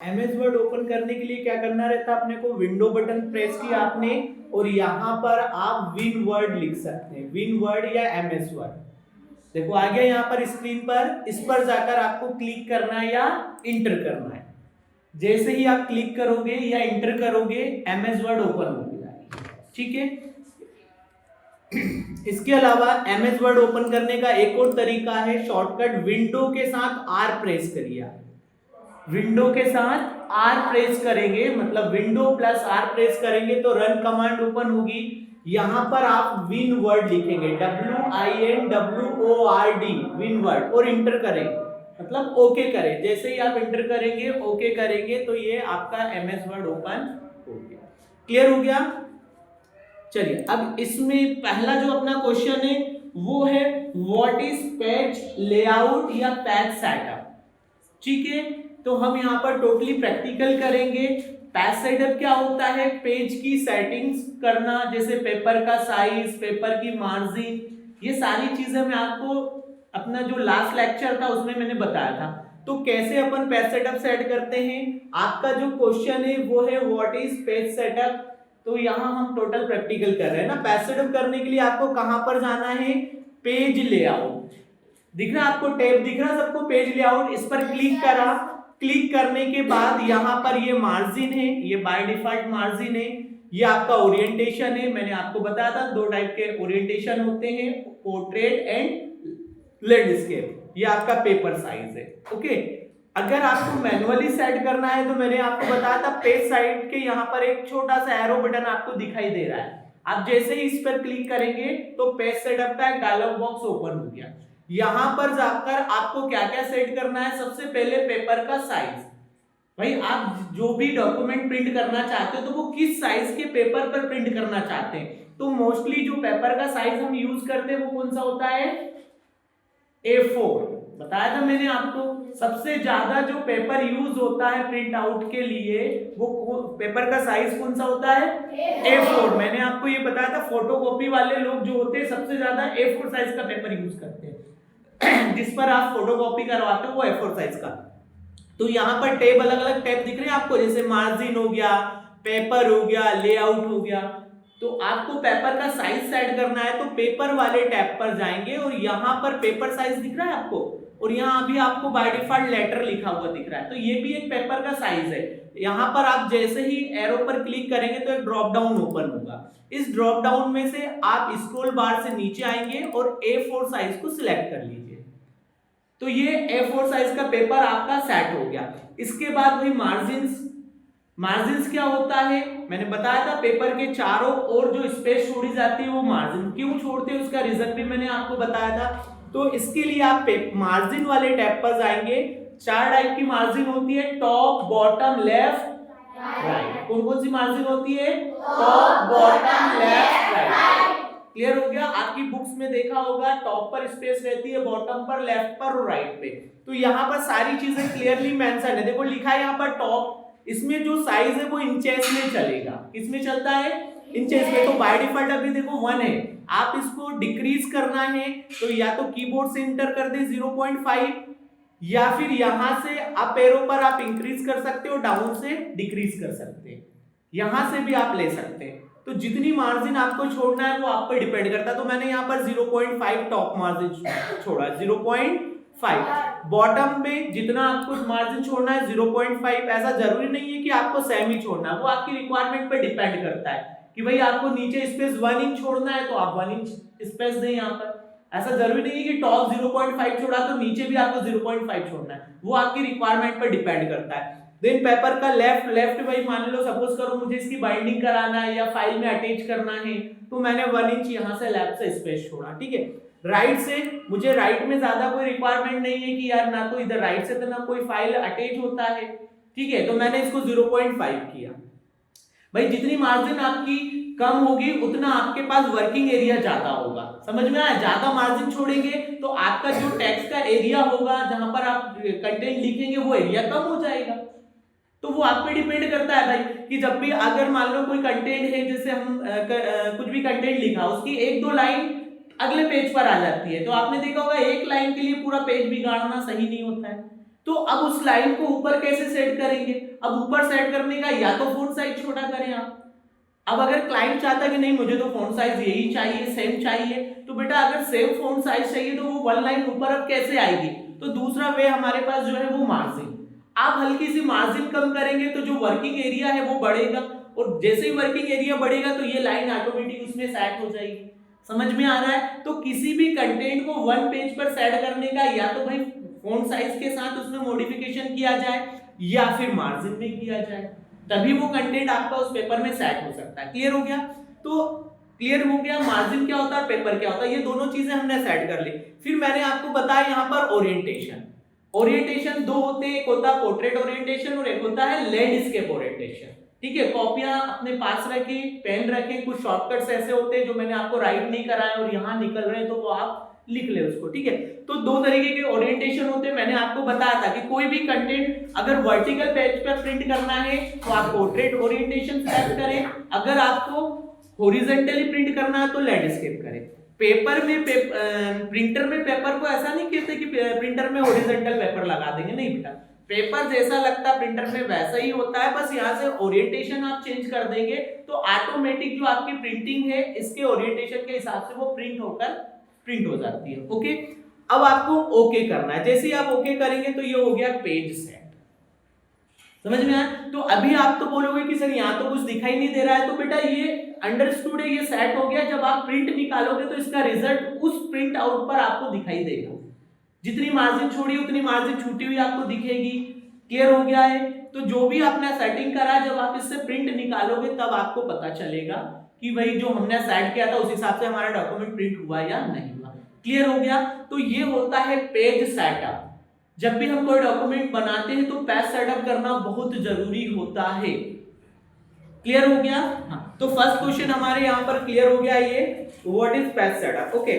MS word open करने के लिए क्या करना रहता है, अपने को विंडो बटन प्रेस किया आपने और यहाँ पर आप विन वर्ड लिख सकते हैं, विन वर्ड या एमएस वर्ड। देखो आ गया यहाँ पर स्क्रीन पर, इस पर जाकर आपको क्लिक करना है या इंटर करना है। जैसे ही आप क्लिक करोगे या इंटर करोगे एमएस वर्ड ओपन हो जाएगा। ठीक है, इसके अलावा एमएस वर्ड ओपन करने का एक और तरीका है शॉर्टकट, विंडो के साथ आर प्रेस करिए। विंडो के साथ आर प्रेस करेंगे, मतलब विंडो प्लस आर प्रेस करेंगे तो रन कमांड ओपन होगी। यहां पर आप विन वर्ड लिखेंगे, WINWORD विन वर्ड, और इंटर करें, मतलब ओके करें। जैसे ही आप इंटर करेंगे, ओके करेंगे तो ये आपका एमएस वर्ड ओपन हो गया। क्लियर हो गया? चलिए अब इसमें पहला जो अपना क्वेश्चन है वो है व्हाट इज पेज लेआउट या पेज सेटअप। ठीक है, तो हम यहाँ पर टोटली प्रैक्टिकल करेंगे। पेज सेटअप क्या होता है, पेज की सेटिंग्स करना, जैसे पेपर का साइज, पेपर की मार्जिन, ये सारी चीजें मैं आपको अपना जो लास्ट लेक्चर था उसमें मैंने बताया था। तो कैसे अपन पेज सेटअप सेट करते हैं, आपका जो क्वेश्चन है वो है व्हाट इज पेज सेटअप। तो यहाँ हम टोटल प्रैक्टिकल कर रहे हैं ना। पेज सेटअप करने के लिए आपको कहां पर जाना है, पेज लेआउट दिख रहा है आपको, टैब दिख रहा है सबको, पेज लेआउट, इस पर क्लिक करा। क्लिक करने के बाद यहाँ पर ये मार्जिन है, ये बाय डिफॉल्ट मार्जिन है। ये आपका ओरिएंटेशन है, मैंने आपको बताया था दो टाइप के ओरिएंटेशन होते हैं, पोर्ट्रेट एंड लैंडस्केप। ये आपका पेपर साइज है। ओके, अगर आपको मैनुअली सेट करना है तो मैंने आपको बताया था पेज साइड के यहाँ पर एक छोटा सा एरो बटन आपको दिखाई दे रहा है। आप जैसे ही इस पर क्लिक करेंगे तो पेज सेटअप का एक डायलॉग बॉक्स ओपन हो गया। यहां पर जाकर आपको क्या क्या सेट करना है, सबसे पहले पेपर का साइज। भाई आप जो भी डॉक्यूमेंट प्रिंट करना चाहते हो तो वो किस साइज के पेपर पर प्रिंट करना चाहते हैं। तो मोस्टली जो पेपर का साइज हम यूज करते हैं वो कौन सा होता है, A4। बताया था मैंने आपको, सबसे ज्यादा जो पेपर यूज होता है प्रिंट आउट के लिए वो पेपर का साइज कौन सा होता है, A4। मैंने आपको ये बताया था फोटोकॉपी वाले लोग जो होते हैं सबसे ज्यादा A4 साइज का पेपर यूज करते हैं। जिस पर आप फोटोकॉपी करवाते हो वो A4 साइज का। तो यहाँ पर टैब अलग अलग टैब दिख रहे हैं आपको, जैसे मार्जिन हो गया, पेपर हो गया, लेआउट हो गया। तो आपको पेपर का साइज सेट करना है तो पेपर वाले टैब पर जाएंगे और यहाँ पर पेपर साइज दिख रहा है आपको, और यहाँ अभी आपको बाय डिफॉल्ट लेटर लिखा हुआ दिख रहा है, तो ये भी एक पेपर का साइज है। यहाँ पर आप जैसे ही एरो पर क्लिक करेंगे तो एक ड्रॉप डाउन ओपन होगा। इस ड्रॉप डाउन में से आप स्क्रॉल बार से नीचे आएंगे और A4 साइज को सिलेक्ट कर लीजिए। तो ये A4 साइज का पेपर आपका सेट हो गया। इसके बाद वही मार्जिन्स। मार्जिन्स क्या होता है, मैंने बताया था पेपर के चारों ओर जो स्पेस छोड़ी जाती है वो मार्जिन। क्यों छोड़ते हैं उसका रीजन भी मैंने आपको बताया था। तो इसके लिए आप मार्जिन वाले टैब पर जाएंगे। चार टाइप की मार्जिन होती है, टॉप, बॉटम, लेफ्ट, राइट। कौन कौन सी मार्जिन होती है, top, bottom, left, right. Clear हो गया? आपकी बुक्स में देखा होगा टॉप पर स्पेस रहती है, बॉटम पर, लेफ्ट पर और राइट पे। तो यहाँ पर सारी चीजें क्लियरली मेंशन है। देखो लिखा है यहाँ पर टॉप, इसमें जो साइज है वो इंचेस में चलेगा। किसमें चलता है, इंचेस में। तो बाय डिफॉल्ट अभी देखो 1 है, आप इसको डिक्रीज करना है तो या तो कीबोर्ड से इंटर कर दे 0.5, या फिर यहां से अप एरो पर आप इंक्रीज कर सकते हो, डाउन से डिक्रीज कर सकते हैं, यहां से भी आप ले सकते हैं। तो जितनी मार्जिन आपको छोड़ना है वो आप पर डिपेंड करता है। तो मैंने यहाँ पर 0.5 टॉप मार्जिन छोड़ा, 0.5 बॉटम में जितना आपको मार्जिन छोड़ना है 0.5। ऐसा जरूरी नहीं है कि आपको सेम ही छोड़ना है, वो आपकी रिक्वायरमेंट पर डिपेंड करता है कि भाई आपको नीचे स्पेस 1 इंच छोड़ना है तो आप 1 इंच स्पेस दें यहाँ पर। ऐसा जरूरी नहीं है कि टॉप 0.5 छोड़ा तो नीचे भी आपको 0.5 छोड़ना है, वो आपकी रिक्वायरमेंट पर डिपेंड करता है। देन पेपर का लेफ्ट भाई मान लो सपोज करो मुझे इसकी बाइंडिंग कराना है या फाइल में अटैच करना है तो मैंने 1 इंच यहाँ से लेफ्ट से स्पेस छोड़ा। ठीक है, राइट से मुझे राइट में ज्यादा कोई रिक्वायरमेंट नहीं है कि यार ना तो इधर राइट से तो ना कोई फाइल अटैच होता है। ठीक है, तो मैंने इसको 0.5 किया। भाई जितनी मार्जिन आपकी कम होगी उतना आपके पास वर्किंग एरिया ज्यादा होगा। समझ में आया? ज्यादा मार्जिन छोड़ेंगे तो आपका जो टेक्स्ट का एरिया होगा जहां पर आप कंटेंट लिखेंगे वो एरिया कम हो जाएगा। तो वो आप पे डिपेंड करता है भाई कि जब भी अगर मान लो कोई कंटेंट है, जैसे हम कुछ भी कंटेंट लिखा उसकी 1-2 लाइन अगले पेज पर आ जाती है, तो आपने देखा होगा एक लाइन के लिए पूरा पेज बिगाड़ना सही नहीं होता है। तो अब उस लाइन को ऊपर कैसे सेट करेंगे? अब ऊपर सेट करने का या तो फॉन्ट साइज छोटा करें आप। अब अगर क्लाइंट चाहता है कि नहीं मुझे तो फॉन्ट साइज यही चाहिए, सेम चाहिए, तो बेटा अगर सेम फॉन्ट साइज चाहिए तो वो वन लाइन ऊपर अब कैसे आएगी? तो दूसरा वे हमारे पास जो है वो मार्जिन। आप हल्की सी मार्जिन कम करेंगे तो जो वर्किंग एरिया है वो बढ़ेगा, और जैसे ही वर्किंग एरिया बढ़ेगा तो ये लाइन ऑटोमेटिक उसमें सेट हो जाएगी। समझ में आ रहा है? तो किसी भी कंटेंट को वन पेज पर सेट करने का या तो भाई फॉन्ट साइज के साथ उसमें मॉडिफिकेशन किया जाए या फिर मार्जिन में किया जाए, तभी वो कंटेंट आपका उस पेपर में सेट हो सकता है। क्लियर हो गया? तो क्लियर हो गया मार्जिन क्या होता है, पेपर क्या होता है, ये दोनों चीजें हमने सेट कर ली। फिर मैंने आपको बताया यहाँ पर ओरिएंटेशन। ओरिएंटेशन दो होते हैं, एक होता है पोर्ट्रेट ओरिएंटेशन और एक होता है लैंडस्केप ओरिएंटेशन। ठीक है, कॉपियां अपने पास रखें, पेन रखें, कुछ शॉर्टकट्स ऐसे होते हैं जो मैंने आपको राइट नहीं कराए और यहाँ निकल रहे हैं तो वो आप लिख ले उसको। ठीक है, तो दो तरीके के ओरिएंटेशन होते हैं। मैंने आपको बताया था कि कोई भी कंटेंट अगर वर्टिकल पेज पर प्रिंट करना है तो आप पोर्ट्रेट ओरिएंटेशन सेलेक्ट करें, अगर आपको हॉरिजॉन्टली प्रिंट करना है तो लैंडस्केप करें। पेपर में प्रिंटर में पेपर को ऐसा नहीं कहते कि प्रिंटर में हॉरिजॉन्टल पेपर लगा देंगे, नहीं बेटा, पेपर जैसा लगता है प्रिंटर में वैसा ही होता है, बस यहाँ से ओरिएंटेशन आप चेंज कर देंगे तो ऑटोमेटिक जो आपकी प्रिंटिंग है इसके ओरिएंटेशन के हिसाब से वो प्रिंट हो जाती है। ओके, अब आपको ओके करना है। जैसे ही आप ओके करेंगे तो ये हो गया पेज सेट। समझ में आया? तो अभी आप तो बोलोगे कि सर यहाँ तो कुछ दिखाई नहीं दे रहा है, तो बेटा ये अंडरस्टूड है, ये सेट हो गया। जब आप प्रिंट निकालोगे तो इसका रिजल्ट उस प्रिंट आउट पर आपको दिखाई देगा। जितनी मार्जिन छोड़ी उतनी मार्जिन छूटी हुई आपको दिखेगी। क्लियर हो गया है? तो जो भी आपने सेटिंग करा, जब आप इससे प्रिंट निकालोगे तब आपको पता चलेगा कि भाई जो हमने सेट किया था उस हिसाब से हमारा डॉक्यूमेंट प्रिंट हुआ या नहीं हुआ। क्लियर हो गया? तो ये होता है पेज सेटअप। जब भी हम कोई डॉक्यूमेंट बनाते हैं तो पेज सेटअप करना बहुत जरूरी होता है। क्लियर हो गया? हाँ, तो फर्स्ट क्वेश्चन हमारे यहाँ पर क्लियर हो गया। ये what is page setup. Okay,